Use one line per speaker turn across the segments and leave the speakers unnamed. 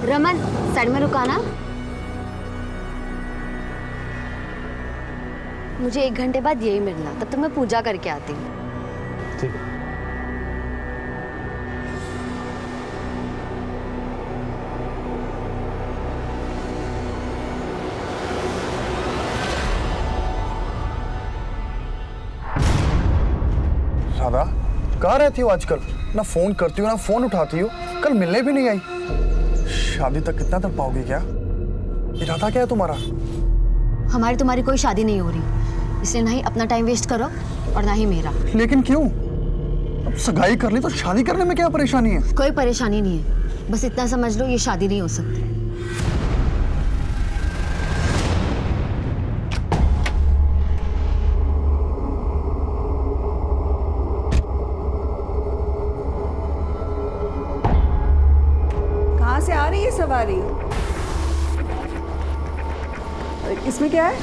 Raman side में रुकाना। मुझे 1 घंटे बाद यही मिलना, तब तक मैं पूजा करके आती हूँ।
ठीक है।
राधा, कहाँ रहती हो आजकल? ना फोन करती हो ना फोन उठाती हो, कल मिलने भी नहीं आई। शादी तक कितना तक पाओगी क्या? इरादा क्या है तुम्हारा?
हमारी तुम्हारी कोई शादी नहीं हो रही, इसलिए ना ही अपना टाइम वेस्ट करो और ना ही मेरा।
लेकिन क्यों? अब सगाई कर ली तो शादी करने में क्या परेशानी है?
कोई परेशानी नहीं है, बस इतना समझ लो ये शादी नहीं हो सकती।
कहाँ से आ रही है सवारी? इसमें क्या है?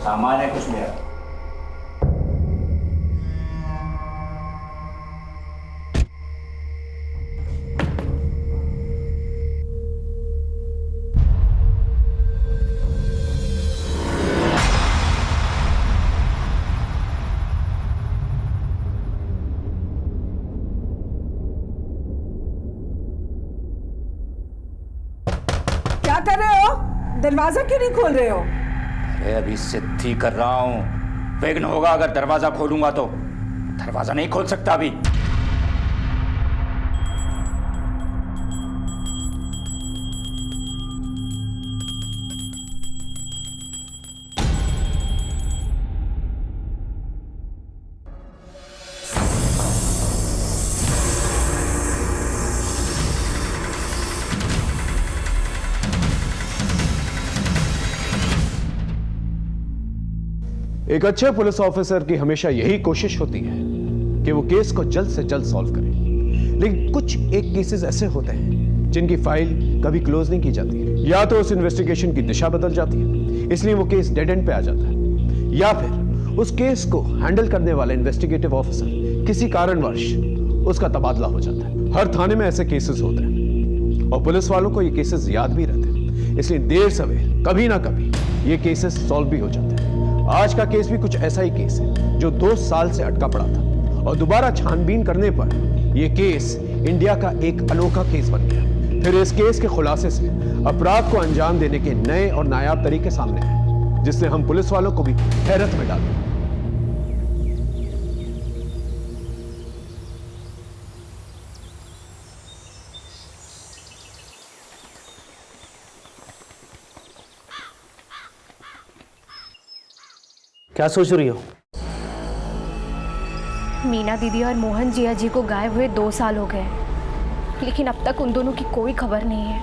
सामान है कुछ मेरा।
क्या कर रहे हो? दरवाजा क्यों नहीं खोल रहे हो?
अरे अभी सिद्धि कर रहा हूं। विघ्न होगा अगर दरवाजा खोलूंगा तो। दरवाजा नहीं खोल सकता अभी।
एक अच्छे पुलिस ऑफिसर की हमेशा यही कोशिश होती है कि वो केस को जल्द से जल्द सॉल्व करे। लेकिन कुछ एक केसेस ऐसे होते हैं जिनकी फाइल कभी क्लोज नहीं की जाती है, या तो उस इन्वेस्टिगेशन की दिशा बदल जाती है, इसलिए वो केस डेड एंड पे आ जाता है, या फिर उस केस को हैंडल करने वाला इन्वेस्टिगेटिव ऑफिसर किसी कारणवश उसका तबादला हो जाता है। हर थाने में ऐसे केसेस होते हैं और पुलिस वालों को ये केसेस याद भी रहते हैं, इसलिए देर सवेर कभी ना कभी ये केसेस सॉल्व भी हो जाते हैं। आज का केस भी कुछ ऐसा ही केस है जो 2 साल से अटका पड़ा था और दोबारा छानबीन करने पर यह केस इंडिया का एक अनोखा केस बन गया। फिर इस केस के खुलासे से अपराध को अंजाम देने के नए और नायाब तरीके सामने आए, जिसने हम पुलिस वालों को भी हैरत में डाल दिया।
क्या सोच रही हो?
मीना दीदी और मोहन जिया जी को गायब हुए 2 साल हो गए, लेकिन अब तक उन दोनों की कोई खबर नहीं है।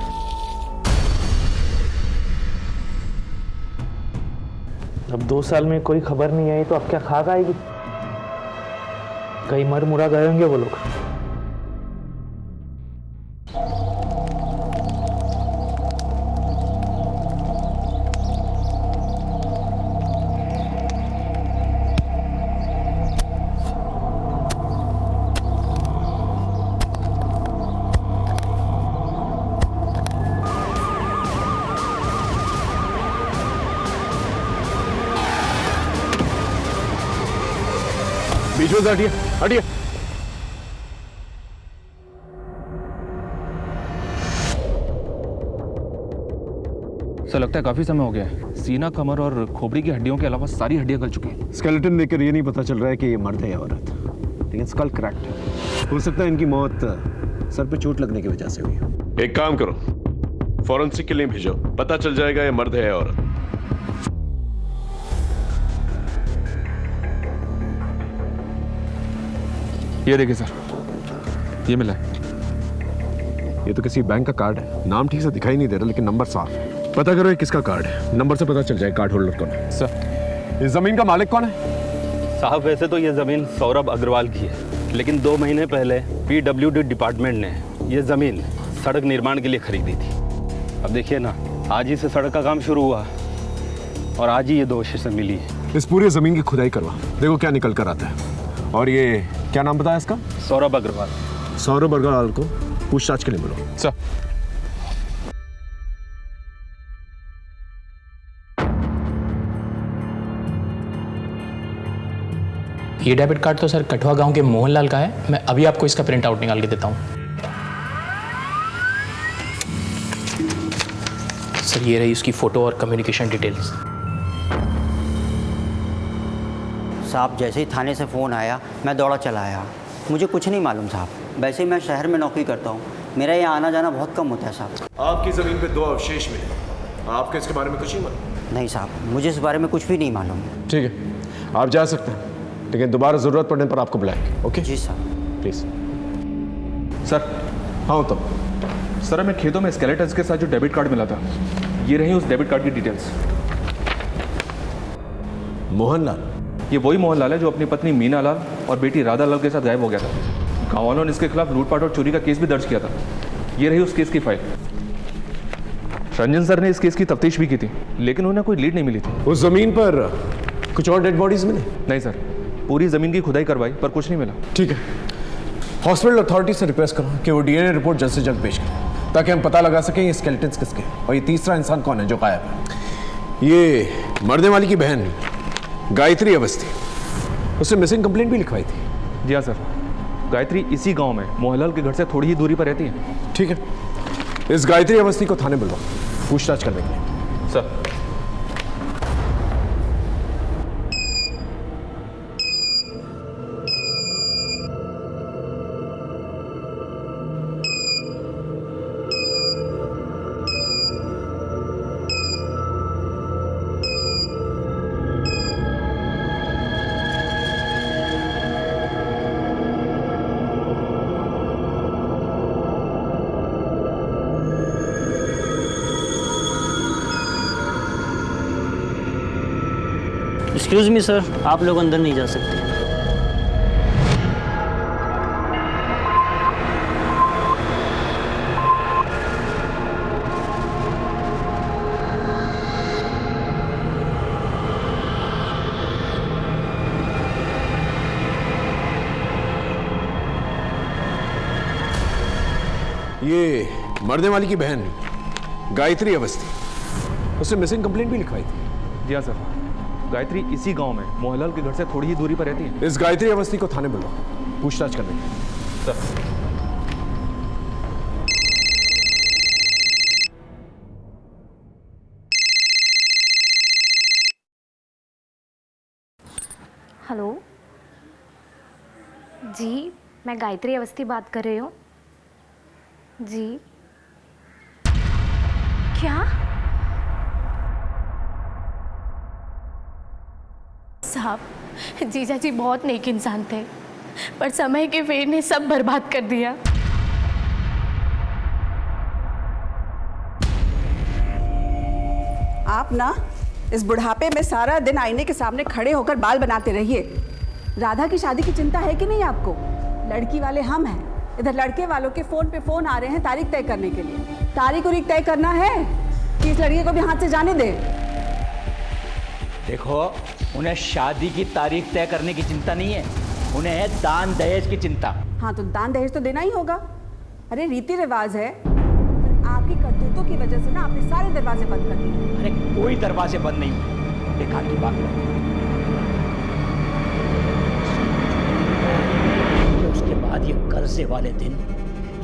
अब 2 साल में कोई खबर नहीं आई तो अब क्या खाक आएगी? कहीं मर मुरा गए होंगे वो लोग।
बीच में से हटिए, हटिए।
सर लगता है काफी समय हो गया है। सीना, कमर और खोपड़ी की हड्डियों के अलावा सारी हड्डियां गल चुकी हैं।
स्केलेटन देखकर ये नहीं पता चल रहा है कि ये मर्द है या औरत, लेकिन स्कल क्रैक्ड है। हो सकता है इनकी मौत सर पे चोट लगने की वजह से हुई हो।
एक काम करो, फॉरेंसिक के लिए भेजो, पता चल जाएगा ये मर्द है या औरत।
ये देखिए सर, ये मिला है।
ये तो किसी बैंक का कार्ड है, नाम ठीक से दिखाई नहीं दे रहा लेकिन नंबर साफ है। पता करो ये किसका कार्ड है, नंबर से पता चल जाए कार्ड होल्डर कौन है।
सर
इस जमीन का मालिक कौन है?
साहब वैसे तो ये ज़मीन सौरभ अग्रवाल की है, लेकिन 2 महीने पहले PWD डिपार्टमेंट ने ये ज़मीन सड़क निर्माण के लिए खरीदी थी। अब देखिए ना, आज ही से सड़क का काम शुरू हुआ और आज ही ये दोषी से मिली है।
इस पूरी जमीन की खुदाई करवा, देखो क्या निकल कर आता है। और ये क्या नाम बताया इसका?
सौरभ अग्रवाल।
सौरभ अग्रवाल को पूछताछ के लिए मिलो।
सर।
ये डेबिट कार्ड तो सर कठुआ गांव के मोहनलाल का है। मैं अभी आपको इसका प्रिंट आउट निकाल के देता हूँ। सर ये रही उसकी फ़ोटो और कम्युनिकेशन डिटेल्स।
साहब जैसे ही थाने से फ़ोन आया मैं दौड़ा चला आया। मुझे कुछ नहीं मालूम साहब। वैसे ही मैं शहर में नौकरी करता हूँ, मेरा यहाँ आना जाना बहुत कम होता है साहब।
आपकी ज़मीन पे 2 अवशेष मिले, आपको इसके बारे में कुछ नहीं मालूम?
नहीं साहब, मुझे इस बारे में कुछ भी नहीं मालूम।
ठीक है, आप जा सकते हैं, लेकिन दोबारा ज़रूरत पड़ने पर आपको बुलाएंगे। ओके
जी सर।
प्लीज़।
सर।
हाँ तो
सर हमें खेतों में स्केलेटन्स के साथ जो डेबिट कार्ड मिला था, ये रही उस डेबिट कार्ड की डिटेल्स।
मोहनलाल?
ये वही मोहनलाल है जो अपनी पत्नी मीना लाल और बेटी राधा लाल के साथ गायब हो गया था। गाँव वालों ने इसके खिलाफ लूटपाट और चोरी का केस भी दर्ज किया था। ये रही उस केस की फाइल। रंजन सर ने इस केस की तफ्तीश भी की थी, लेकिन उन्हें कोई लीड नहीं मिली थी।
उस जमीन पर कुछ और डेड बॉडीज मिले?
नहीं सर, पूरी जमीन की खुदाई करवाई पर कुछ नहीं मिला।
ठीक है, हॉस्पिटल अथॉरिटी से रिक्वेस्ट करो कि वो डीएनए रिपोर्ट जल्द से जल्द पेश करें, ताकि हम पता लगा सकें ये स्केलेटन्स किसके हैं और ये तीसरा इंसान कौन है जो गायब है। ये मरने वाली की बहन गायत्री अवस्थी, उससे मिसिंग कंप्लेंट भी लिखवाई थी।
जी हाँ सर, गायत्री इसी गांव में मोहनलाल के घर से थोड़ी ही दूरी पर रहती है।
ठीक है, इस गायत्री अवस्थी को थाने बुलवाओ पूछताछ करने के लिए।
सर।
एक्सक्यूज़ मी सर, आप लोग अंदर नहीं जा सकते।
ये मरने वाली की बहन गायत्री अवस्थी, उससे मिसिंग कंप्लेंट भी लिखवाई थी।
जी हाँ सर, गायत्री इसी गांव में मोहनलाल के घर से थोड़ी ही दूरी पर रहती है।
इस गायत्री अवस्थी को थाने बुलवाओ पूछताछ करने के लिए।
सर।
हेलो जी, मैं गायत्री अवस्थी बात कर रही हूँ। जी क्या? साहब, जीजा जी बहुत नेक इंसान थे, पर समय के फेर ने सब बर्बाद कर दिया।
आप ना इस बुढ़ापे में सारा दिन आईने के सामने खड़े होकर बाल बनाते रहिए। राधा की शादी की चिंता है कि नहीं आपको? लड़की वाले हम हैं, इधर लड़के वालों के फोन पे फोन आ रहे हैं तारीख तय करने के लिए। तारीख उरीख तय करना है कि इस लड़की को भी हाथ से जाने दे।
देखो, उन्हें शादी की तारीख तय करने की चिंता नहीं है, उन्हें है दान दहेज की चिंता।
हाँ तो दान दहेज तो देना ही होगा। अरे रीति रिवाज है, पर आपकी करतूतों की वजह से ना आपने सारे दरवाजे बंद कर दिए।
अरे कोई दरवाजे बंद नहीं हुए, बेकार की बात है। उसके बाद ये कर्जे वाले दिन,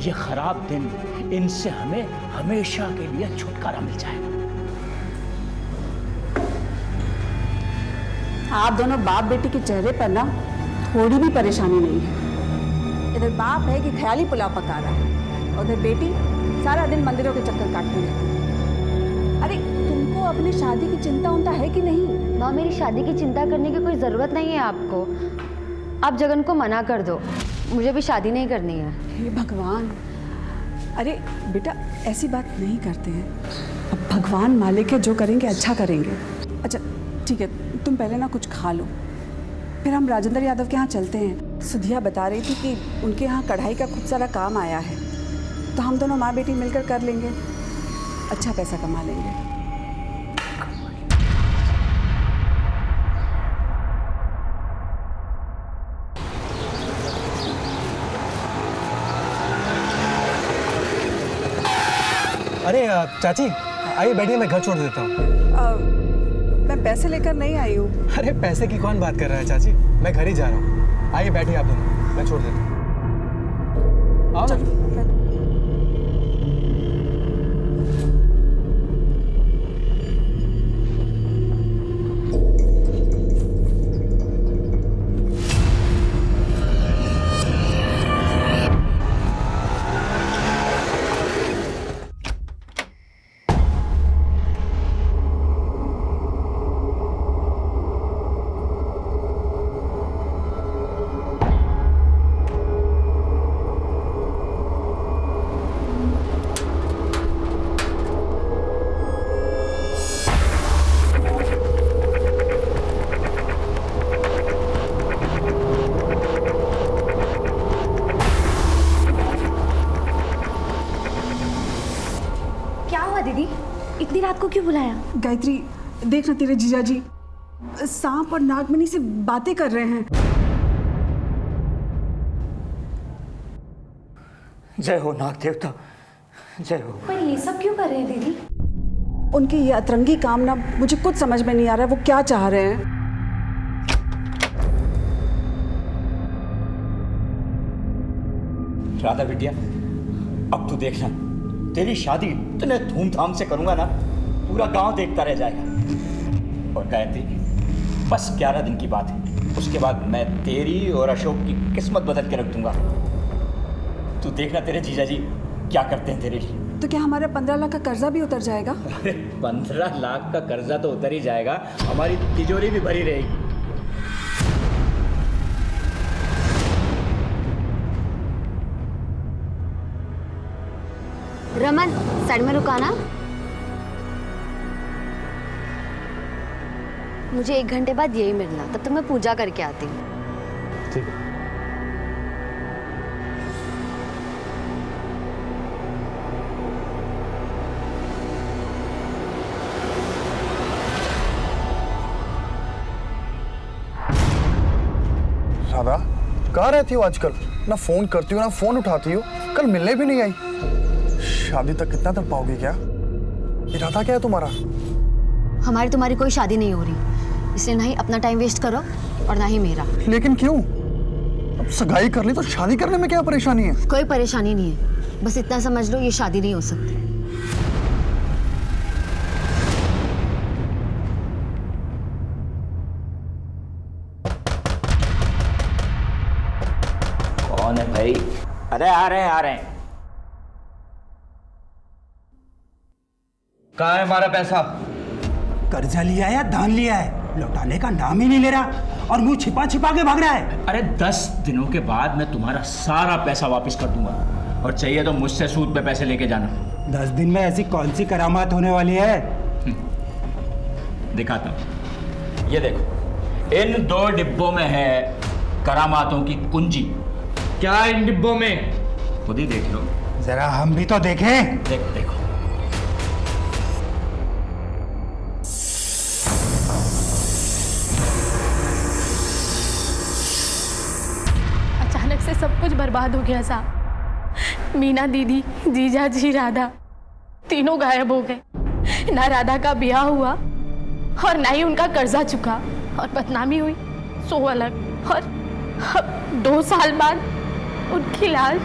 ये खराब दिन, इनसे हमें हमेशा के लिए छुटकारा मिल जाएगा।
आप दोनों बाप बेटी के चेहरे पर ना थोड़ी भी परेशानी नहीं है। इधर बाप है कि ख्याली पुलाव पका रहा है, और उधर बेटी सारा दिन मंदिरों के चक्कर काटती रहती है। अरे तुमको अपनी शादी की चिंता उनता है कि नहीं?
माँ, मेरी शादी की चिंता करने की कोई ज़रूरत नहीं है आपको। आप जगन को मना कर दो, मुझे भी शादी नहीं करनी है।
हे भगवान! अरे बेटा ऐसी बात नहीं करते हैं। अब भगवान मालिक है, जो करेंगे अच्छा करेंगे। अच्छा ठीक है, तुम पहले ना कुछ खा लो, फिर हम राजेंद्र यादव के यहाँ चलते हैं। सुधिया बता रही थी कि उनके यहाँ कढ़ाई का खूब सारा काम आया है, तो हम दोनों माँ बेटी मिलकर कर लेंगे, अच्छा पैसा कमा लेंगे।
अरे चाची आइए बैठिए, मैं घर छोड़ देता हूँ।
मैं पैसे लेकर नहीं आई हूँ।
अरे पैसे की कौन बात कर रहा है चाची, मैं घर ही जा रहा हूँ। आइए बैठिए आप दोनों, मैं छोड़ देता हूँ। आओ ना।
इतनी रात को क्यों बुलाया?
गायत्री देख ना, तेरे जीजा जी सांप और नागमणि से बातें कर रहे हैं।
जय हो नाग देवता, जय हो।
पर ये सब क्यों कर रहे हैं दीदी?
उनकी ये अतरंगी कामना मुझे कुछ समझ में नहीं आ रहा है, वो क्या चाह रहे हैं।
राधा बिटिया, अब तू देखना, तेरी शादी इतने धूमधाम से करूंगा ना, पूरा गांव देखता रह जाएगा। और गायत्री, बस 11 दिन की बात है, उसके बाद मैं तेरी और अशोक की किस्मत बदल के रख दूंगा। तू देखना तेरे जीजा जी क्या करते हैं तेरे लिए।
तो क्या हमारा 15 लाख का कर्जा भी उतर जाएगा?
अरे 15 लाख का कर्जा तो उतर ही जाएगा, हमारी तिजोरी भी भरी रहेगी।
रमन, साइड में रुकाना। मुझे 1 घंटे बाद यही मिलना, तब तक मैं पूजा करके आती हूँ।
ठीक है।
राधा, कहाँ रहती हो आजकल? ना फोन करती हो ना फोन उठाती हो, कल मिलने भी नहीं आई। शादी तक कितना तक पाओगी क्या? इरादा क्या है तुम्हारा?
हमारी तुम्हारी कोई शादी नहीं हो रही, इसलिए ना ही अपना टाइम वेस्ट करो और ना ही मेरा।
लेकिन क्यों? अब सगाई कर ली तो शादी करने में क्या परेशानी है?
कोई परेशानी नहीं है, बस इतना समझ लो ये शादी नहीं हो सकती।
कौन है भाई? अरे आ रहे हैं, आ रहे हैं।
कहाँ है हमारा पैसा?
कर्जा लिया है या दान लिया है, लौटाने का नाम ही नहीं ले रहा और मुंह छिपा छिपा के भाग रहा है।
अरे 10 दिनों के बाद मैं तुम्हारा सारा पैसा वापस कर दूंगा, और चाहिए तो मुझसे सूद पे पैसे लेके जाना।
10 दिन में ऐसी कौन सी करामात होने वाली है?
दिखाता हूँ, ये देखो, इन 2 डिब्बों में है करामातों की कुंजी।
क्या इन डिब्बों में?
खुद ही देख लो।
जरा हम भी तो देखें।
देखो।
अचानक से सब कुछ बर्बाद हो गया साहब। मीना दीदी, जीजा जी, राधा तीनों गायब हो गए। ना राधा का ब्याह हुआ और ना ही उनका कर्जा चुका, और बदनामी हुई सो अलग। और 2 साल बाद उनकी लाश।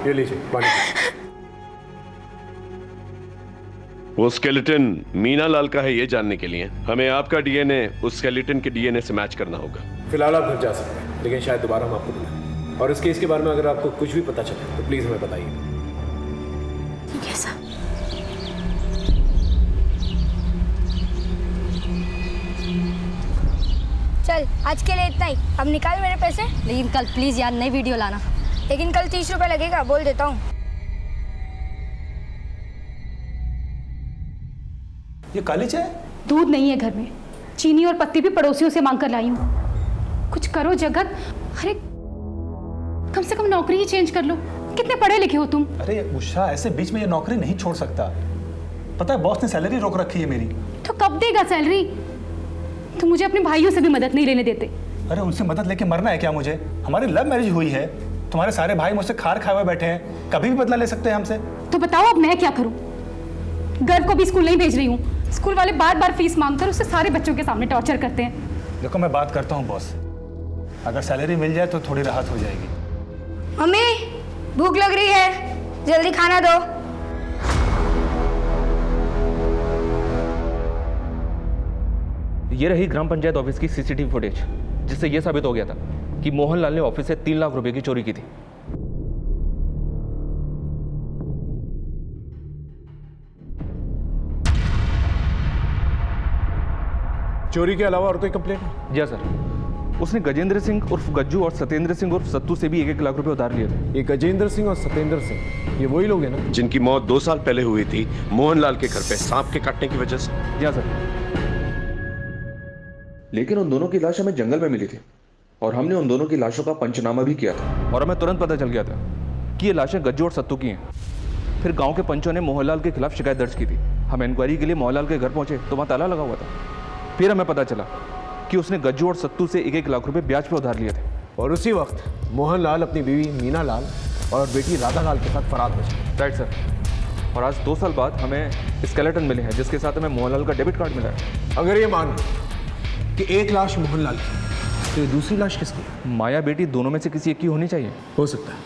ये लीजिए पानी।
वो स्केलेटन मीना लाल का है, ये जानने के लिए हमें आपका डीएनए उस स्केलेटन के डीएनए से मैच करना होगा।
फिलहाल आप घर जा सकते हैं, लेकिन शायद दोबारा हम आपको बुलाएं। और इस केस के बारे में अगर आपको कुछ भी पता चले तो प्लीज हमें बताइए।
ठीक है सर।
चल आज के लिए इतना ही, अब निकाल मेरे पैसे।
लेकिन कल प्लीज यार नई वीडियो लाना।
लेकिन कल 30 रुपए लगेगा, बोल देता हूँ।
ये काली चाय?
दूध नहीं है घर में, चीनी और पत्ती भी पड़ोसियों से मांग कर लाई हूँ। कुछ करो जगत। अरे कम से कम नौकरी ही चेंज कर लो, कितने पढ़े लिखे हो तुम।
अरे उषा, ऐसे बीच में ये नौकरी नहीं छोड़ सकता। पता है बॉस ने सैलरी रोक रखी है मेरी।
तो कब देगा सैलरी? तुम मुझे अपने भाइयों से भी मदद नहीं लेने देते।
अरे उनसे मदद लेके मरना है क्या मुझे? हमारी लव मैरिज हुई है, तुम्हारे सारे भाई मुझसे खार खाए हुए बैठे हैं, कभी भी बदला ले सकते हैं हमसे।
तो बताओ अब मैं क्या करूं? गर्व को भी स्कूल नहीं भेज रही हूँ। स्कूल वाले बार बार फीस मांगकर उससे सारे बच्चों के सामने टॉर्चर करते हैं।
देखो मैं बात करता हूँ बॉस से, अगर सैलरी मिल जाए तो थोड़ी राहत हो जाएगी।
मम्मी भूख लग रही है, जल्दी खाना दो।
ये रही ग्राम पंचायत ऑफिस की सीसीटीवी फुटेज, जिससे यह साबित हो गया था कि मोहनलाल ने ऑफिस से 3 लाख रुपए की चोरी की थी।
चोरी के अलावा और कोई कंप्लेंट है?
जी सर, उसने गजेंद्र सिंह उर्फ गज्जू और सत्येंद्र सिंह उर्फ सत्तू से भी 1-1 लाख रुपए उधार लिए थे।
ये गजेंद्र सिंह और सत्येंद्र सिंह, ये वही लोग हैं ना
जिनकी मौत 2 साल पहले हुई थी मोहनलाल के घर पे सांप के काटने की वजह से?
जी सर। लेकिन उन दोनों की लाश हमें जंगल में मिली थी और हमने उन दोनों की लाशों का पंचनामा भी किया था और हमें तुरंत पता चल गया था कि ये लाशें गज्जू और सत्तू की हैं। फिर गांव के पंचों ने मोहनलाल के खिलाफ शिकायत दर्ज की थी। हम इंक्वायरी के लिए मोहनलाल के घर पहुंचे तो वहां ताला लगा हुआ था। फिर हमें पता चला कि उसने गज्जू और सत्तू से 1-1 लाख रुपए ब्याज पे उधार लिए थे।
और उसी वक्त मोहनलाल अपनी बीवी मीना लाल और बेटी राधा लाल के साथ फरार बचे।
Right sir. और आज 2 साल बाद हमें स्केलेटन मिले हैं, जिसके साथ हमें मोहनलाल का डेबिट कार्ड मिला है।
अगर ये मान कि एक लाश मोहनलाल की, तो ये दूसरी लाश किसकी है?
माया बेटी दोनों में से किसी एक की होनी चाहिए।
हो सकता है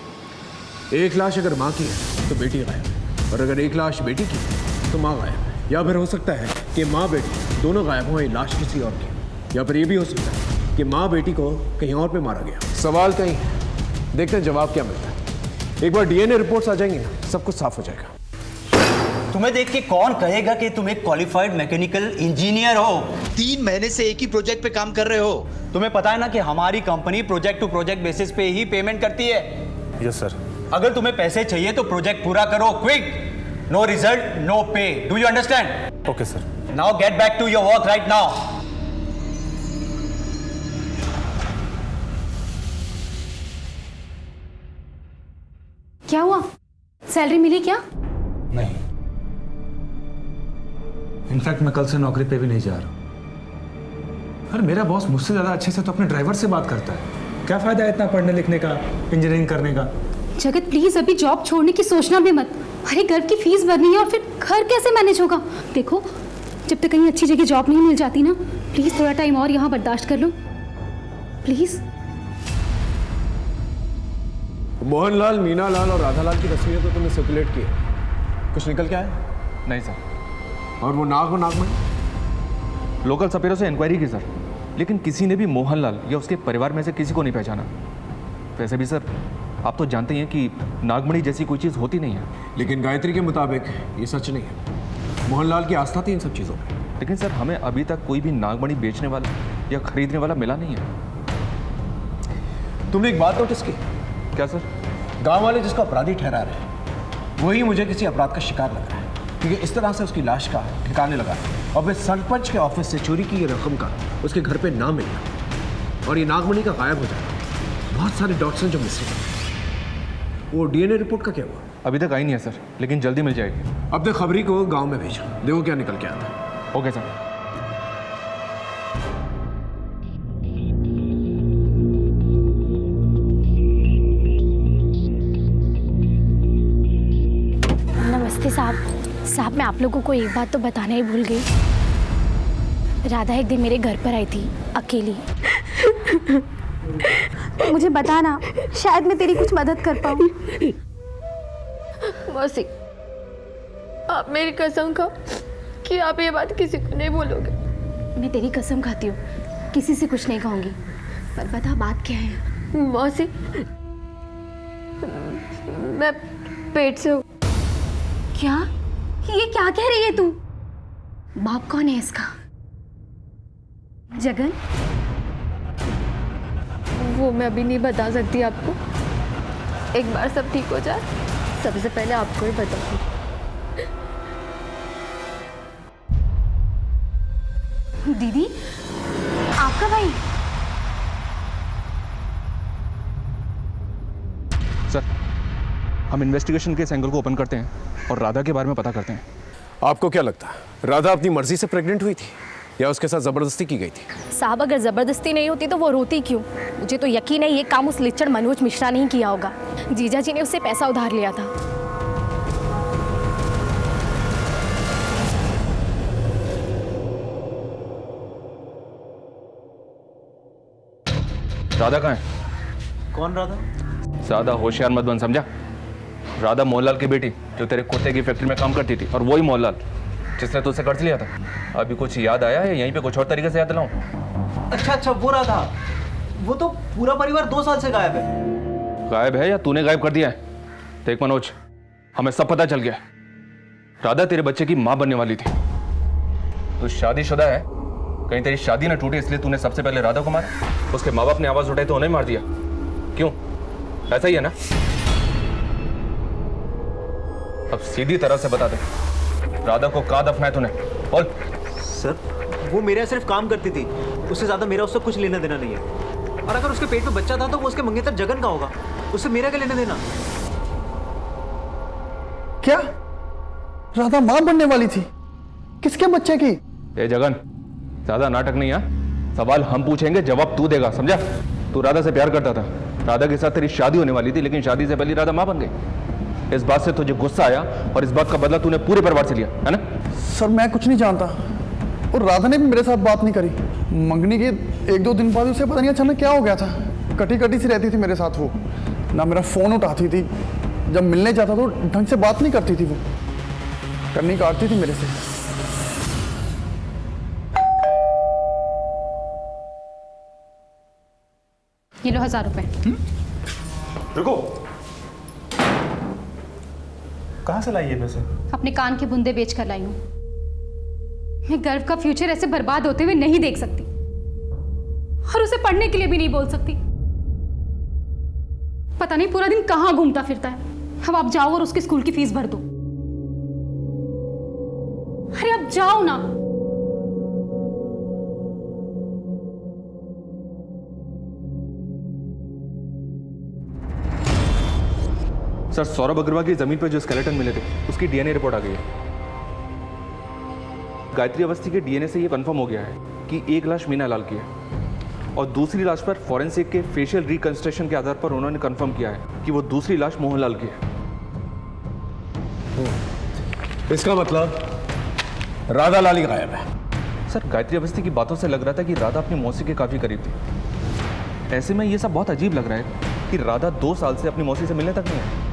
एक लाश अगर माँ की है तो बेटी गायब है, और अगर एक लाश बेटी की है तो माँ गायब है। या फिर हो सकता है कि माँ बेटी दोनों गायब हों, ये लाश किसी और की। या फिर ये भी हो सकता है कि माँ बेटी को कहीं और पे मारा गया। सवाल कहीं है, देखते हैं जवाब क्या मिलता है। एक बार डीएनए रिपोर्ट्स आ जाएंगी ना, सब कुछ साफ हो जाएगा।
तुम्हें देख के कौन कहेगा कि तुम एक क्वालिफाइड मैकेनिकल इंजीनियर हो?
3 महीने से एक ही प्रोजेक्ट पे काम कर रहे हो।
तुम्हें पता है ना कि हमारी company project to project basis पे ही पेमेंट करती है।
Yes sir.
अगर तुम्हें पैसे चाहिए तो प्रोजेक्ट पूरा करो, quick. No result no pay, do you understand?
Okay sir.
Now get back to your work right now.
क्या हुआ? सैलरी मिली क्या?
नहीं, इनफैक्ट मैं कल से नौकरी पे भी नहीं जा रहा। अरे मेरा बॉस मुझसे ज्यादा अच्छे से तो अपने ड्राइवर से बात करता है। क्या फायदा है इतना पढ़ने लिखने का, इंजीनियरिंग करने का?
जगत प्लीज अभी जॉब छोड़ने की सोचना भी मत। अरे घर की फीस भरनी है और फिर घर कैसे मैनेज होगा? देखो जब तक कहीं अच्छी जगह जॉब नहीं मिल जाती ना, प्लीज थोड़ा टाइम और यहाँ बर्दाश्त कर लो प्लीज।
मोहनलाल, मीना लाल और राधा लाल की तस्वीरें तो तुमने सर्कुलेट की है, कुछ निकल के आया?
नहीं सर।
और वो नागमणि?
लोकल सपेरों से इंक्वायरी की सर, लेकिन किसी ने भी मोहनलाल या उसके परिवार में से किसी को नहीं पहचाना। वैसे भी सर आप तो जानते ही हैं कि नागमणि जैसी कोई चीज़ होती नहीं है।
लेकिन गायत्री के मुताबिक ये सच नहीं है। मोहनलाल की आस्था थी इन सब चीज़ों में।
लेकिन सर हमें अभी तक कोई भी नागमणि बेचने वाला या खरीदने वाला मिला नहीं है।
तुमने एक बात नोटिस की?
क्या सर?
गांव वाले जिसको अपराधी ठहरा रहे हैं वही मुझे किसी अपराध का शिकार लग रहा है, क्योंकि इस तरह से उसकी लाश का ठिकाने लगा और फिर सरपंच के ऑफिस से चोरी की रकम का उसके घर पे ना मिलना और ये नागमणि का गायब हो जाना, बहुत सारे डॉट्स हैं जो मिसिंग हैं। वो डीएनए रिपोर्ट का क्या हुआ?
अभी तक आई नहीं है सर, लेकिन जल्दी मिल जाएगी।
अपने खबरी को गांव में भेजो, देखो क्या निकल के आता है।
Okay sir.
नमस्ते साहब, मैं आप लोगों को एक बात तो बताना ही भूल गई। राधा एक दिन मेरे घर पर आई थी अकेली। मुझे बताना, शायद मैं तेरी कुछ मदद कर पाऊँ।
मौसी, आप मेरी कसम खाओ कि आप ये बात किसी को नहीं बोलोगे।
मैं तेरी कसम खाती हूँ, किसी से कुछ नहीं कहूँगी। पर बता बात क्या है?
मौसी, मैं पेट से हूँ।
क्या? ये क्या कह रही है तू? बाप कौन है इसका? जगन?
वो मैं अभी नहीं बता सकती आपको। एक बार सब ठीक हो जाए, सबसे पहले आपको ही बताऊंगी।
दीदी, आपका भाई?
सर, हम इन्वेस्टिगेशन के इस एंगल को ओपन करते हैं और राधा के बारे में पता करते हैं।
आपको क्या लगता है राधा अपनी मर्जी से प्रेग्नेंट हुई थी? या उसके साथ जबरदस्ती की गई थी?
साहब अगर ज़बरदस्ती नहीं होती तो वो रोती क्यों? मुझे तो यकीन है ये काम उस लिच्चड़ मनोज मिश्रा ने ही किया होगा। जीजा जी ने उससे पैसा उधार लिया था।
राधा कहाँ है?
कौन राधा?
ज्यादा होशियार मत बन, समझा? राधा मोहनलाल की बेटी जो तेरे कुत्ते की फैक्ट्री में काम करती थी, और वही मोहनलाल जिसने तुझसे कर्ज लिया था। अभी कुछ याद आया है? यहीं पे कुछ और तरीके से याद दिलाऊं?
अच्छा अच्छा, वो राधा। वो तो पूरा परिवार 2 साल से गायब है।
गायब है या तूने गायब कर दिया है? देख मनोज, हमें सब पता चल गया। राधा तेरे बच्चे की मां बनने वाली थी। तू शादीशुदा है, कहीं तेरी शादी ना टूटे इसलिए तूने सबसे पहले राधा को मारा। उसके माँ बाप ने आवाज उठाई तो उन्हें मार दिया। क्यों? ऐसा ही है ना? अब सीधी तरह से बता दे, राधा को कहाँ दफनाया तूने? बोल।
सर, वो मेरे यहाँ सिर्फ काम करती थी, उससे ज्यादा मेरा उससे कुछ लेना देना नहीं है। और अगर उसके पेट में बच्चा था तो वो उसके मंगेतर जगन का होगा, उससे मेरा क्या लेना देना?
क्या राधा मां बनने वाली थी? किसके बच्चे की?
ए जगन, ज्यादा नाटक नहीं है। सवाल हम पूछेंगे, जवाब तू देगा, समझा? तू राधा से प्यार करता था, राधा के साथ तेरी शादी होने वाली थी, लेकिन शादी से पहले राधा मां बन गई। इस बात से तुझे गुस्सा आया और इस बात का बदला तूने पूरे परिवार से लिया, है ना?
सर मैं कुछ नहीं जानता, और राधा ने भी मेरे साथ बात नहीं करी। मंगनी के 1-2 दिन बाद उसे पता नहीं अचानक क्या हो गया था। कटी कटी सी रहती थी मेरे साथ वो, ना मेरा फोन उठाती थी, जब मिलने जाता तो ढंग से बात नहीं करती थी, वो करनी काटती थी मेरे से।
ये लो 1000 रुपए।
रुको, कहाँ से लाई ये पैसे?
अपने कान के बुंदे बेच कर लाई हूं। मैं गर्व का फ्यूचर ऐसे बर्बाद होते हुए नहीं देख सकती, और उसे पढ़ने के लिए भी नहीं बोल सकती। पता नहीं पूरा दिन कहाँ घूमता फिरता है। अब आप जाओ और उसकी स्कूल की फीस भर दो। अरे अब जाओ ना।
सर, सौरभ अग्रवाल की जमीन पर जो स्केलेटन मिले थे उसकी डीएनए रिपोर्ट आ गई है। गायत्री अवस्थी के डीएनए से यह कंफर्म हो गया है कि एक लाश मीना लाल की है, और दूसरी लाश पर फॉरेंसिक के फेशियल रिकंस्ट्रक्शन के आधार पर उन्होंने कंफर्म किया है कि वो दूसरी लाश मोहनलाल की है।
इसका मतलब राधा लाली गायब है।
सर, गायत्री अवस्थी की बातों से लग रहा था कि राधा अपनी मौसी के काफी करीब थी। ऐसे में यह सब बहुत अजीब लग रहा है कि राधा 2 साल से अपनी मौसी से मिलने तक नहीं है।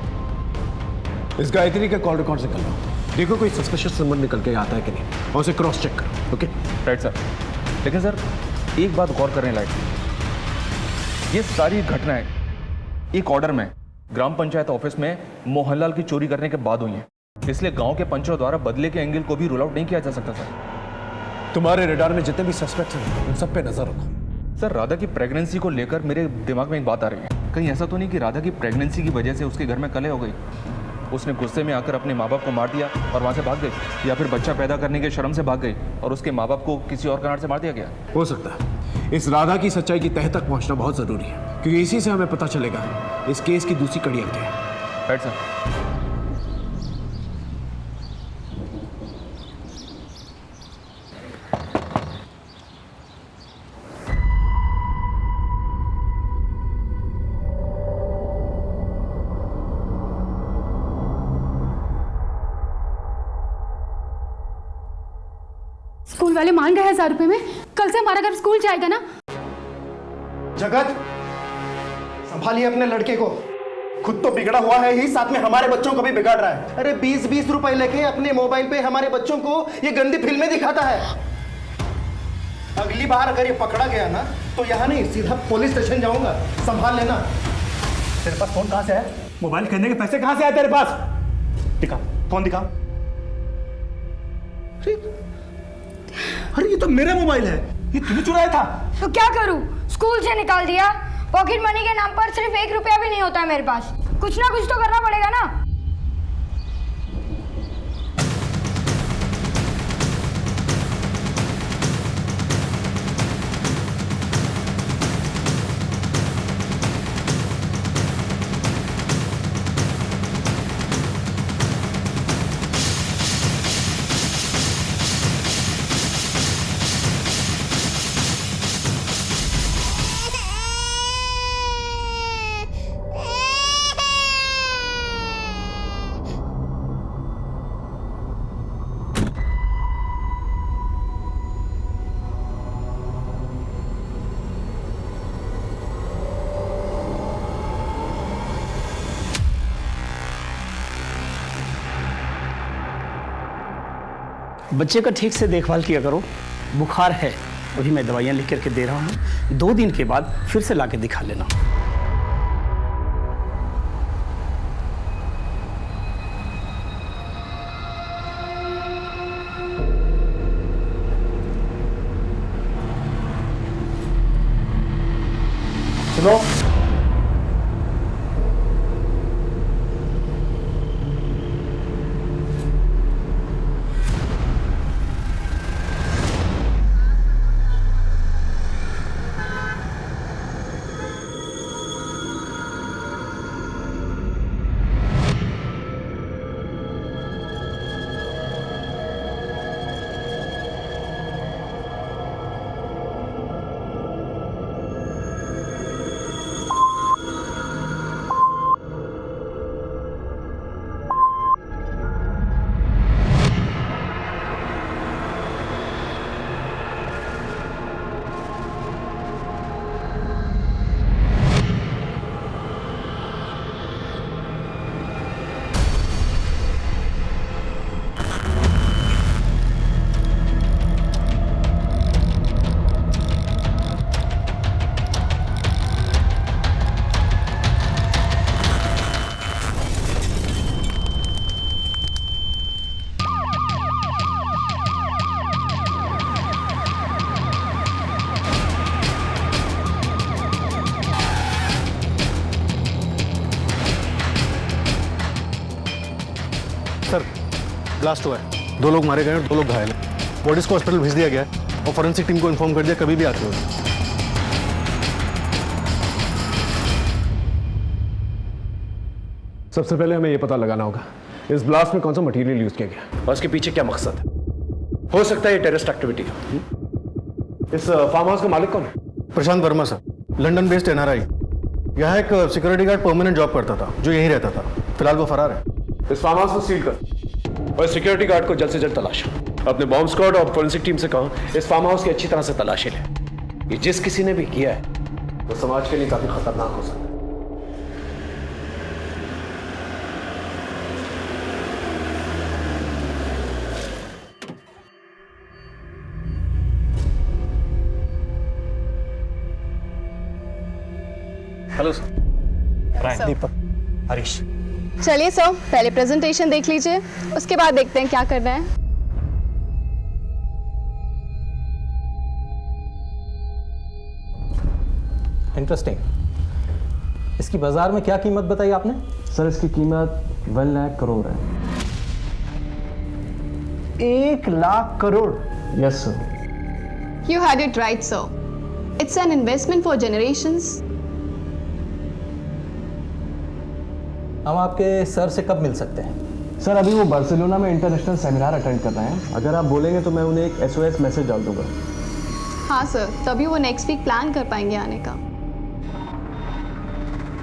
इस गायत्री का कॉल रिकॉर्ड से कर लो, देखो कोई सस्पिशियस नंबर निकल के आता है कि नहीं, और उसे क्रॉस चेक करो। Okay
right sir. लेकिन सर, एक बात गौर करने लायक, ये सारी घटनाएं एक ऑर्डर में ग्राम पंचायत ऑफिस में मोहनलाल की चोरी करने के बाद हुई हैं, इसलिए गांव के पंचों द्वारा बदले के एंगल को भी रूल आउट नहीं किया जा सकता सर।
तुम्हारे रेडार में जितने भी सस्पेक्ट्स हैं उन सब पे नजर रखो।
सर, राधा की प्रेगनेंसी को लेकर मेरे दिमाग में एक बात आ रही है, कहीं ऐसा तो नहीं कि राधा की प्रेगनेंसी की वजह से उसके घर में कलह हो गई, उसने गुस्से में आकर अपने माँ बाप को मार दिया और वहां से भाग गई, या फिर बच्चा पैदा करने के शर्म से भाग गई और उसके माँ बाप को किसी और कारण से मार दिया गया।
हो सकता है। इस राधा की सच्चाई की तह तक पहुंचना बहुत जरूरी है, क्योंकि इसी से हमें पता चलेगा इस केस की दूसरी कड़ियां क्या है।
Right sir.
स्कूल वाले मांग रहे हैं 1000 रुपए में। कल से हमारा घर स्कूल जाएगा ना।
जगत, संभालिए अपने लड़के को, खुद तो बिगड़ा हुआ है ही, साथ में हमारे बच्चों को भी बिगाड़ रहा है। अरे 20-20 रुपए लेके अपने मोबाइल पे हमारे बच्चों को ये गंदी फिल्में दिखाता है। अगली बार अगर ये पकड़ा गया ना तो यहाँ नहीं, सीधा पुलिस स्टेशन जाऊंगा, संभाल लेना।
तेरे पास फोन कहाँ से है? मोबाइल खरीदने के पैसे कहाँ से आए तेरे पास? दिखा, फोन दिखा। अरे ये तो मेरा मोबाइल है, ये तूने चुराया था।
तो क्या करूं? स्कूल से निकाल दिया। पॉकेट मनी के नाम पर सिर्फ 1 रुपया भी नहीं होता है मेरे पास। कुछ ना कुछ तो करना पड़ेगा ना।
बच्चे का ठीक से देखभाल किया करो। बुखार है, वही मैं दवाइयाँ लिख करके दे रहा हूँ। 2 दिन के बाद फिर से लाके दिखा लेना।
सुनो, सर ब्लास्ट हुआ है, 2 लोग मारे गए और 2 लोग घायल हैं। बॉडीज को हॉस्पिटल भेज दिया गया है और फॉरेंसिक टीम को इन्फॉर्म कर दिया, कभी भी आते हो।
सबसे पहले हमें यह पता लगाना होगा इस ब्लास्ट में कौन सा मटेरियल यूज किया गया और उसके पीछे क्या मकसद है। हो सकता है ये टेररिस्ट एक्टिविटी का। इस फार्म हाउस का मालिक कौन है?
Prashant Varma sir, London based NRI। यहाँ एक सिक्योरिटी गार्ड परमानेंट जॉब करता था जो यहीं रहता था। फिलहाल वो फरार है।
इस फार्म हाउस को सील कर और सिक्योरिटी गार्ड को जल्द से जल्द तलाशो। अपने बॉम्ब स्क्वाड और फोरेंसिक टीम से कहो इस फार्म हाउस की अच्छी तरह से तलाशी ले। ये जिस किसी ने भी किया है वो समाज के लिए काफी खतरनाक हो सकता है।
Hello sir.
दीपक, हरीश।
चलिए सर, पहले प्रेजेंटेशन देख लीजिए, उसके बाद देखते हैं क्या करना है।
इंटरेस्टिंग। इसकी बाजार में क्या कीमत बताई आपने?
सर इसकी कीमत 1 लाख करोड़ है।
1 lakh crore?
Yes sir.
You had it right, sir. It's an investment for generations.
हम आपके सर से कब मिल सकते हैं?
सर अभी वो बार्सिलोना में इंटरनेशनल सेमिनार अटेंड कर रहे हैं। अगर आप बोलेंगे तो मैं उन्हें एक SOS मैसेज डाल दूंगा।
हाँ सर, तभी वो नेक्स्ट वीक प्लान कर पाएंगे आने का।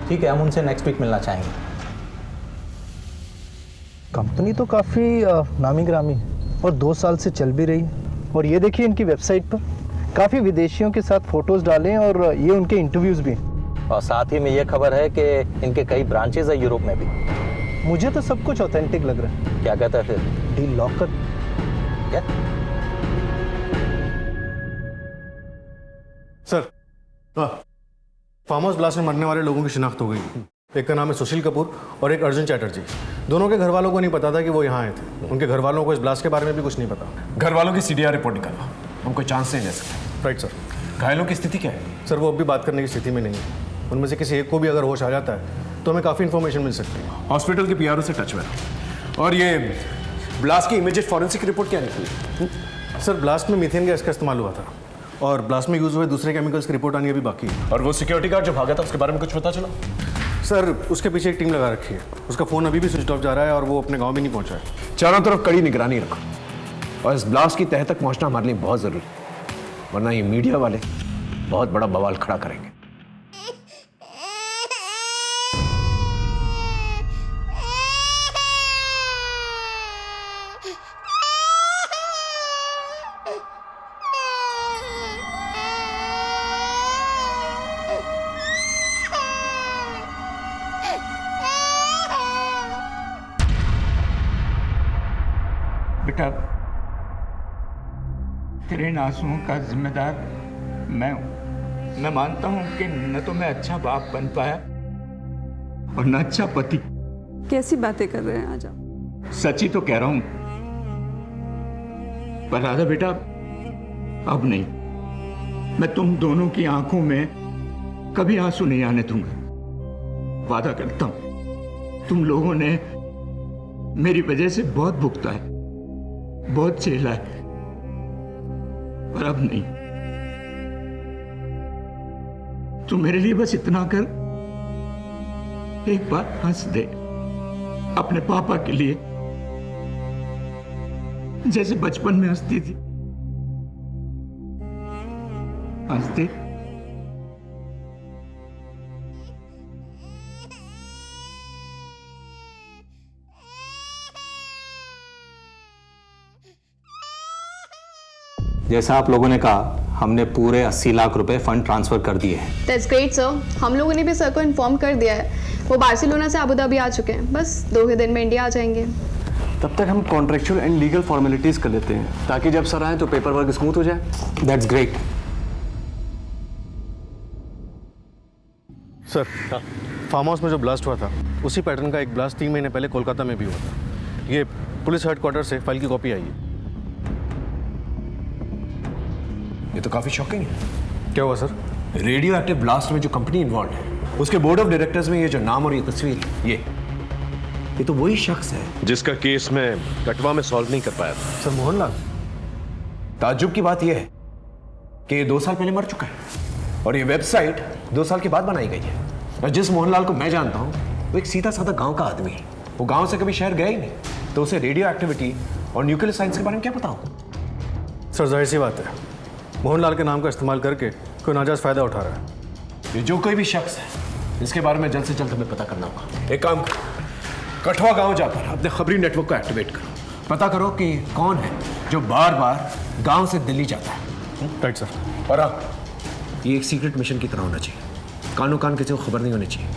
ठीक है, हम उनसे नेक्स्ट वीक मिलना चाहेंगे। कंपनी तो काफ़ी नामी ग्रामी और 2 साल से चल भी रही। और ये देखिए इनकी वेबसाइट पर काफ़ी विदेशियों के साथ फोटोज़ डालें और ये उनके इंटरव्यूज़ भी। और साथ ही में ये खबर है कि इनके कई ब्रांचेज है यूरोप में भी। मुझे तो सब कुछ ऑथेंटिक लग रहा है। क्या कहता है फिर? डील लॉक कर क्या?
सर फार्म हाउस ब्लास्ट में मरने वाले लोगों की शिनाख्त हो गई। एक का नाम है सुशील कपूर और एक अर्जुन चैटर्जी। दोनों के घर वालों को नहीं पता था कि वो यहाँ आए थे। उनके घर वालों को इस ब्लास्ट के बारे में भी कुछ नहीं पता।
घर वालों की CDR रिपोर्ट निकालो, हम कोई चांस नहीं ले सकते।
Right sir.
घायलों की स्थिति क्या है?
सर वो अब भी बात करने की स्थिति में नहीं है। उनमें से किसी एक को भी अगर होश आ जाता है तो हमें काफ़ी इन्फॉर्मेशन मिल सकती है।
हॉस्पिटल के PRO से टच में रहो। और ये ब्लास्ट की इमीडिएट फॉरेंसिक रिपोर्ट क्या निकली?
सर ब्लास्ट में मीथेन गैस का इस्तेमाल हुआ था और ब्लास्ट में यूज हुए दूसरे केमिकल्स की रिपोर्ट आनी अभी बाकी है।
और वो सिक्योरिटी गार्ड जो भागा था उसके बारे में कुछ पता चला?
सर उसके पीछे एक टीम लगा रखी है। उसका फ़ोन अभी भी स्विच ऑफ जा रहा है और वो अपने गांव भी नहीं पहुंचा है।
चारों तरफ कड़ी निगरानी रखो और इस ब्लास्ट की तह तक पहुंचना हमारे लिए बहुत ज़रूरी है, वरना ये मीडिया वाले बहुत बड़ा बवाल खड़ा करेंगे।
बेटा
तेरे इन आंसुओं का जिम्मेदार मैं हूं। मैं मानता हूं कि न तो मैं अच्छा बाप बन पाया और न अच्छा पति।
कैसी बातें कर रहे हैं आज आप?
सच ही तो कह रहा हूं। पर राधा बेटा, अब नहीं। मैं तुम दोनों की आंखों में कभी आंसू नहीं आने दूंगा। वादा करता हूं। तुम लोगों ने मेरी वजह से बहुत भुगता है, बहुत झेला है, पर अब नहीं। तू मेरे लिए बस इतना कर, एक बार हंस दे अपने पापा के लिए, जैसे बचपन में हंसती थी। हंस दे।
जैसा आप लोगों ने कहा, हमने पूरे 80 लाख रुपए फंड ट्रांसफर कर दिए हैं।
That's great sir. हम लोगों ने भी सर को इन्फॉर्म कर दिया है। वो बार्सिलोना से अबू धाबी आ चुके हैं, बस 2 ही दिन में इंडिया आ जाएंगे।
तब तक हम कॉन्ट्रेक्चुअल एंड लीगल फॉर्मेलिटीज कर लेते हैं, ताकि जब सर आए तो पेपर वर्क स्मूथ हो जाए।
That's great.
Sir, farm house में जो ब्लास्ट हुआ था, उसी पैटर्न का एक ब्लास्ट 3 महीने पहले कोलकाता में भी हुआ था। ये पुलिस हेडक्वार्टर से फाइल की कॉपी आई है।
ये तो काफी शॉकिंग है।
क्या हुआ सर?
रेडियो एक्टिव ब्लास्ट में जो कंपनी इन्वॉल्व है, उसके बोर्ड ऑफ डायरेक्टर्स में ये जो नाम और ये तस्वीर, ये तो वही शख्स है
जिसका केस मैं कटवा में सॉल्व नहीं कर पाया था।
सर, मोहनलाल।
ताज्जुब की बात यह है कि ये 2 साल पहले मर चुका है और ये वेबसाइट 2 साल के बाद बनाई गई है। और जिस मोहनलाल को मैं जानता हूँ, वो एक सीधा साधा गांव का आदमी है। वो गांव से कभी शहर गया ही नहीं, तो उसे रेडियो एक्टिविटी और न्यूक्लियर साइंस के बारे में क्या पता हो?
सर, जाहिर सी बात है, मोहनलाल के नाम का इस्तेमाल करके कोई नाजायज फायदा उठा रहा है।
ये जो कोई भी शख्स है, इसके बारे में जल्द से जल्द हमें पता करना होगा। एक काम करो, कठवा गांव जाकर अपने खबरी नेटवर्क को एक्टिवेट करो। पता करो कि कौन है जो बार बार गांव से दिल्ली जाता है।
Right sir.
और अब ये एक सीक्रेट मिशन की तरह होना चाहिए। कानो कान किसी को खबर नहीं होनी चाहिए।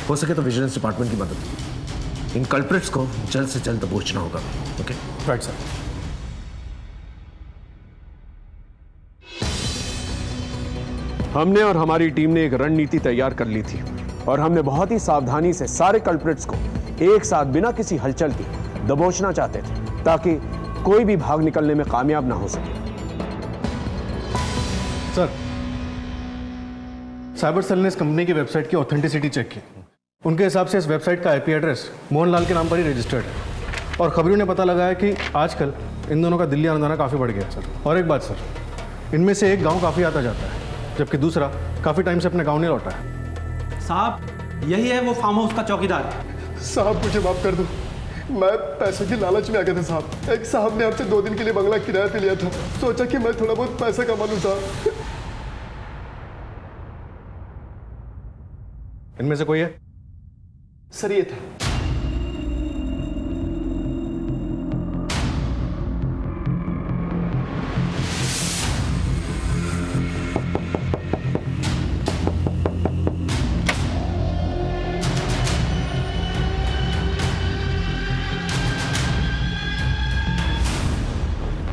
हो सके तो विजिलेंस डिपार्टमेंट की मदद। इन कल्प्रिट्स को जल्द से जल्द दबोचना होगा। ओके?
Right sir.
हमने और हमारी टीम ने एक रणनीति तैयार कर ली थी और हमने बहुत ही सावधानी से सारे कल्प्रिट्स को एक साथ बिना किसी हलचल के दबोचना चाहते थे, ताकि कोई भी भाग निकलने में कामयाब ना हो सके।
सर, साइबर सेल ने इस कंपनी की वेबसाइट की ऑथेंटिसिटी चेक की। उनके हिसाब से इस वेबसाइट का आईपी एड्रेस मोहनलाल के नाम पर ही रजिस्टर्ड है और खबरों ने पता लगाया कि आजकल इन दोनों का दिल्ली आना जाना काफ़ी बढ़ गया है सर। और एक बात सर, इनमें से एक गांव काफ़ी आता जाता है, जबकि दूसरा काफ़ी टाइम से अपने गांव नहीं लौटा है।
साहब, यही है वो फार्म हाउस का चौकीदार।
साहब, मुझे माफ कर दो, मैं पैसे की लालच में आ गया था साहब। एक साहब ने आपसे 2 दिन के लिए बंगला किराए पे लिया था, सोचा कि मैं थोड़ा बहुत पैसा कमा लूं साहब। इनमें से कोई है? सर, ये था।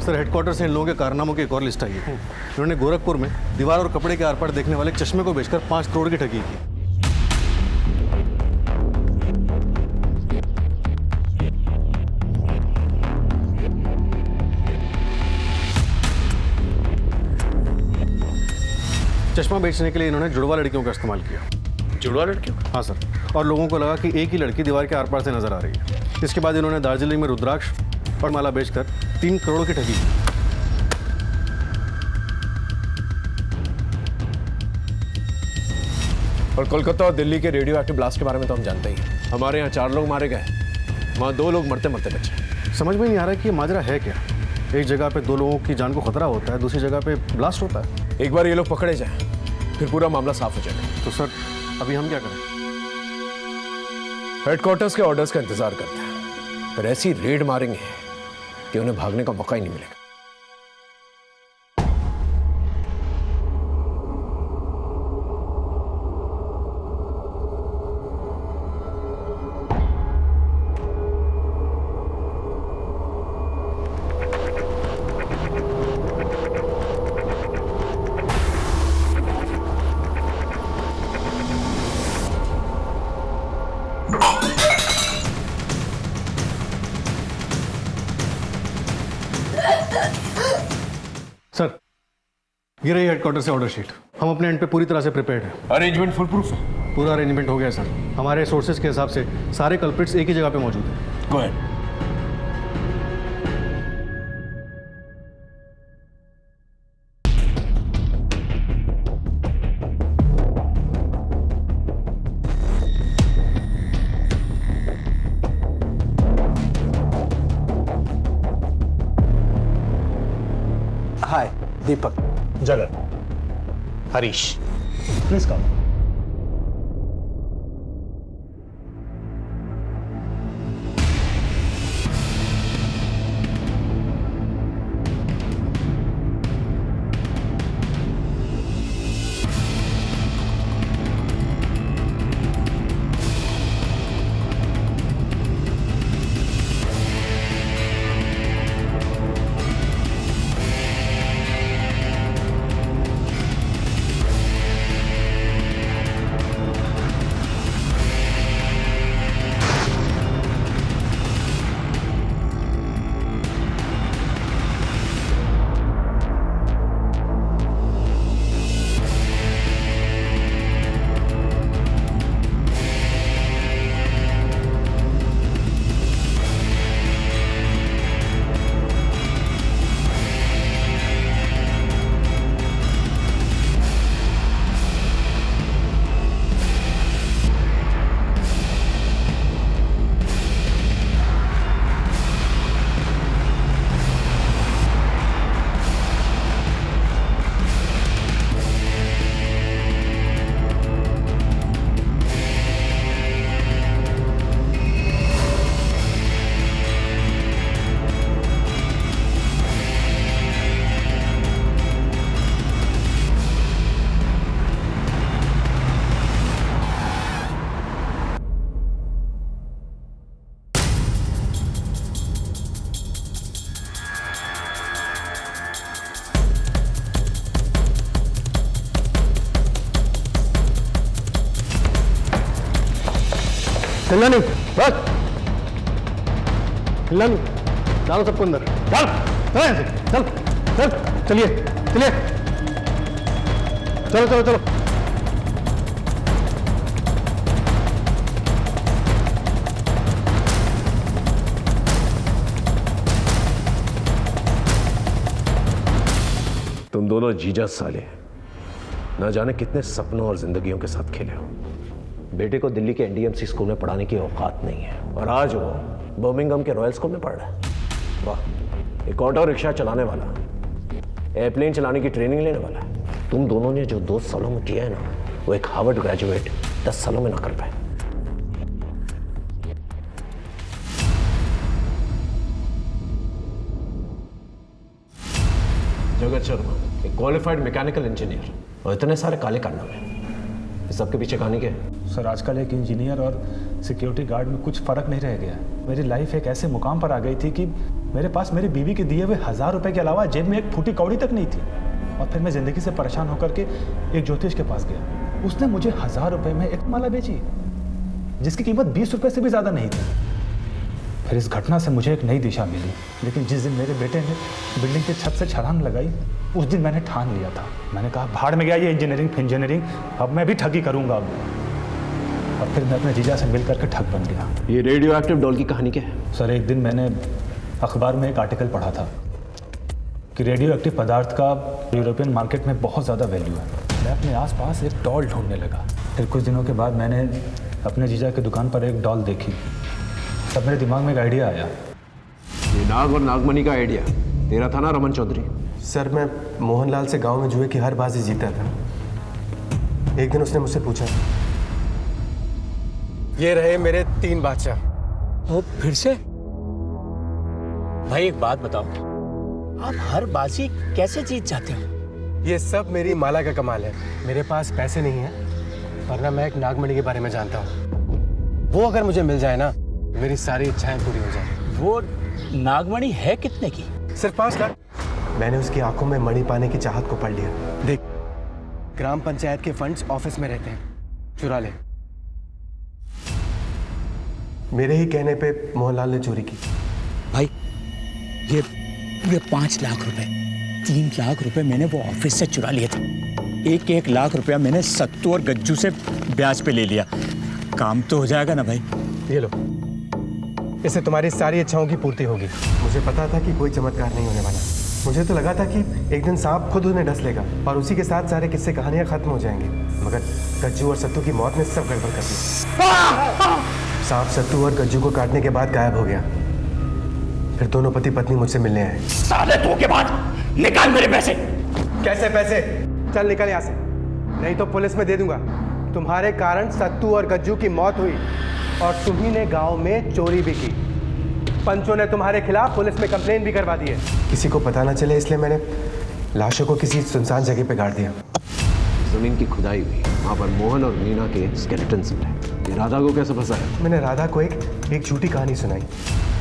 सर, हेडक्वार्टर से इन लोगों के कारनामों की एक और लिस्ट आई है। इन्होंने गोरखपुर में दीवार और कपड़े के आर पार देखने वाले चश्मे को बेचकर 5 करोड़ की ठगी की। चश्मा बेचने के लिए इन्होंने जुड़वा लड़कियों का इस्तेमाल किया।
जुड़वा लड़कियों?
हाँ सर। और लोगों को लगा कि एक ही लड़की दीवार के आर पार से नजर आ रही है। इसके बाद इन्होंने दार्जिलिंग में रुद्राक्ष और माला बेचकर 3 करोड़ की ठगी की।
और कोलकाता और दिल्ली के रेडियो एक्टिव ब्लास्ट के बारे में तो हम जानते ही हैं। हमारे यहाँ 4 लोग मारे गए, वहाँ 2 लोग मरते मरते बचे।
समझ में नहीं आ रहा कि ये माजरा है क्या। एक जगह पे 2 लोगों की जान को खतरा होता है, दूसरी जगह पे ब्लास्ट होता है।
एक बार ये लोग पकड़े जाएं, फिर पूरा मामला साफ हो जाएगा।
तो सर, अभी हम क्या करें?
हेडक्वार्टर्स के ऑर्डर्स का इंतजार करते हैं, पर ऐसी रेड मारेंगे कि उन्हें भागने का मौका ही नहीं मिलेगा।
सर, ये रही हेडक्वार्टर से ऑर्डर शीट। हम अपने एंड पे पूरी तरह से प्रिपेयर्ड हैं।
अरेंजमेंट फुल प्रूफ है?
पूरा अरेंजमेंट हो गया सर। हमारे सोर्सेज के हिसाब से सारे कल्प्रिट्स एक ही जगह पे मौजूद हैं।
Go ahead.
Hi, Deepak.
Jagat.
Harish.
Please come. हिलना नहीं, बस हिलना नहीं। डालो सबको अंदर। चल चल ऐसे, चल चल, चलिए चलिए, चलो चलो चलो।
तुम दोनों जीजा साले ना जाने कितने सपनों और जिंदगियों के साथ खेले हो। बेटे को दिल्ली के एनडीएमसी स्कूल में पढ़ाने की औकात नहीं है और आज वो बर्मिंघम के रॉयल स्कूल में पढ़ रहा है। वाह, एक ऑटो रिक्शा चलाने वाला, एयरप्लेन चलाने की ट्रेनिंग लेने वाला है। तुम दोनों ने जो 2 सालों में किया है ना, वो एक हार्वर्ड ग्रेजुएट 10 सालों में ना कर पाए। जगत शर्मा एक क्वालिफाइड मैकेनिकल इंजीनियर और इतने सारे काले कारनामे, इस सबके पीछे कहानी क्या है?
सर, आजकल एक इंजीनियर और सिक्योरिटी गार्ड में कुछ फ़र्क नहीं रह गया। मेरी लाइफ एक ऐसे मुकाम पर आ गई थी कि मेरे पास मेरी बीवी के दिए हुए 1000 रुपए के अलावा जेब में एक फूटी कौड़ी तक नहीं थी। और फिर मैं ज़िंदगी से परेशान होकर के एक ज्योतिष के पास गया। उसने मुझे 1000 रुपये में एक माला बेची जिसकी कीमत 20 रुपये से भी ज़्यादा नहीं थी। फिर इस घटना से मुझे एक नई दिशा मिली, लेकिन जिस दिन मेरे बेटे ने बिल्डिंग की छत से छलांग लगाई, उस दिन मैंने ठान लिया था। मैंने कहा भाड़ में गया ये इंजीनियरिंग, अब मैं भी ठगी करूंगा। और फिर मैं अपने जीजा से मिल करके ठग बन गया।
ये रेडियो एक्टिव डॉल की कहानी क्या है?
सर, एक दिन मैंने अखबार में एक आर्टिकल पढ़ा था कि रेडियो एक्टिव पदार्थ का यूरोपियन मार्केट में बहुत ज़्यादा वैल्यू है। मैं अपने आसपास एक डॉल ढूंढने लगा। फिर कुछ दिनों के बाद मैंने अपने जीजा की दुकान पर एक डॉल देखी। तब मेरे दिमाग में एक आइडिया आया।
ये नाग और नागमणि का आइडिया तेरा था ना रमन चौधरी?
सर, मैं मोहनलाल से गांव में जुए की हर बाजी जीता था। एक दिन उसने मुझसे पूछा, ये रहे मेरे 3 बादशाह।
ओ, फिर से? भाई एक बात बताओ, आप हर बाजी कैसे जीत जाते हो?
ये सब मेरी माला का कमाल है। मेरे पास पैसे नहीं है, वरना मैं एक नागमणि के बारे में जानता हूँ। वो अगर मुझे मिल जाए ना, मेरी सारी इच्छाएं पूरी हो जाए।
वो नागमणि है कितने की?
सिर्फ 5 लाख। मैंने उसकी आंखों में मणि पाने की चाहत को पढ़ लिया। देख, ग्राम पंचायत के फंड्स ऑफिस में रहते हैं, चुरा ले। मेरे ही कहने पे मोहनलाल ने चोरी की।
भाई ये 5 लाख रुपए, 3 लाख रुपए मैंने वो ऑफिस से चुरा लिए थे। 1 लाख रुपया मैंने सत्तू और गज्जू से ब्याज पे ले लिया। काम तो हो जाएगा ना भाई?
ये लो, इससे तुम्हारी सारी इच्छाओं की पूर्ति होगी। मुझे पता था कि कोई चमत्कार नहीं होने वाला। मुझे तो लगा था कि एक दिन सांप खुद उन्हें डस लेगा और उसी के साथ सारे किस्से कहानियां खत्म हो जाएंगी, मगर गज्जू और सत्तू की मौत ने सब गड़बड़ कर दी। सांप सत्तू और गज्जू को काटने के बाद गायब हो गया। फिर दोनों पति पत्नी मुझसे मिलने आए।
साले धोखेबाज, निकाल मेरे पैसे।
कैसे पैसे? चल निकल यहाँ से, नहीं तो पुलिस में दे दूंगा। तुम्हारे कारण सत्तू और गज्जू की मौत हुई और तुम्ही ने गांव में चोरी भी की। पंचों ने तुम्हारे खिलाफ पुलिस में कंप्लेन भी करवा दी है। किसी को पता ना चले इसलिए मैंने लाशों को किसी सुनसान जगह पे गाड़ दिया।
जमीन की खुदाई हुई, वहाँ पर मोहन और मीना के स्केलेटन्स मिले। ये राधा को कैसे फंसाया?
मैंने राधा को एक झूठी कहानी सुनाई।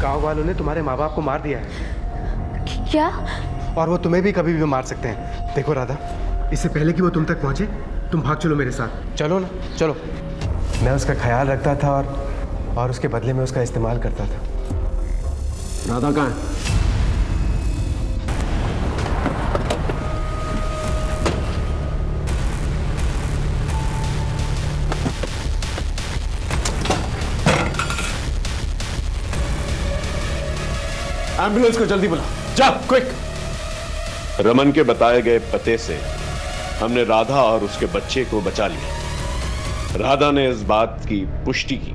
गांव वालों ने तुम्हारे माँ बाप को मार दिया है।
क्या?
और वो तुम्हें भी कभी भी मार सकते हैं। देखो राधा, इससे पहले कि वो तुम तक पहुंचे, तुम भाग चलो मेरे साथ। चलो ना, चलो। मैं उसका ख्याल रखता था और उसके बदले में उसका इस्तेमाल करता था।
राधा कहाँ है? एम्बुलेंस को जल्दी बुला, जा क्विक।
रमन के बताए गए पते से हमने राधा और उसके बच्चे को बचा लिया। राधा ने इस बात की पुष्टि की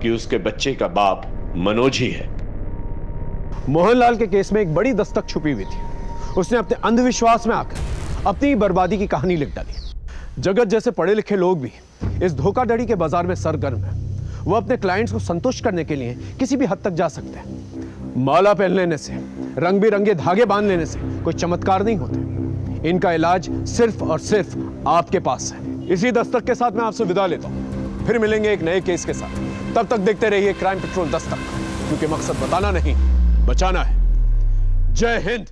कि उसके बच्चे का बाप मनोज ही है।
मोहनलाल के केस में एक बड़ी दस्तक छुपी हुई थी। उसने अपने अंधविश्वास में आकर अपनी बर्बादी की कहानी लिख डाली। जगत जैसे पढ़े लिखे लोग भी इस धोखाधड़ी के बाजार में सरगर्म है। वो अपने क्लाइंट्स को संतुष्ट करने के लिए किसी भी हद तक जा सकते हैं। माला पहन लेने से, रंग बिरंगे धागे बांध लेने से कोई चमत्कार नहीं होते। इनका इलाज सिर्फ और सिर्फ आपके पास है। इसी दस्तक के साथ मैं आपसे विदा लेता हूं। फिर मिलेंगे एक नए केस के साथ। तब तक देखते रहिए क्राइम पेट्रोल दस्तक, क्योंकि मकसद बताना नहीं, बचाना है। जय हिंद।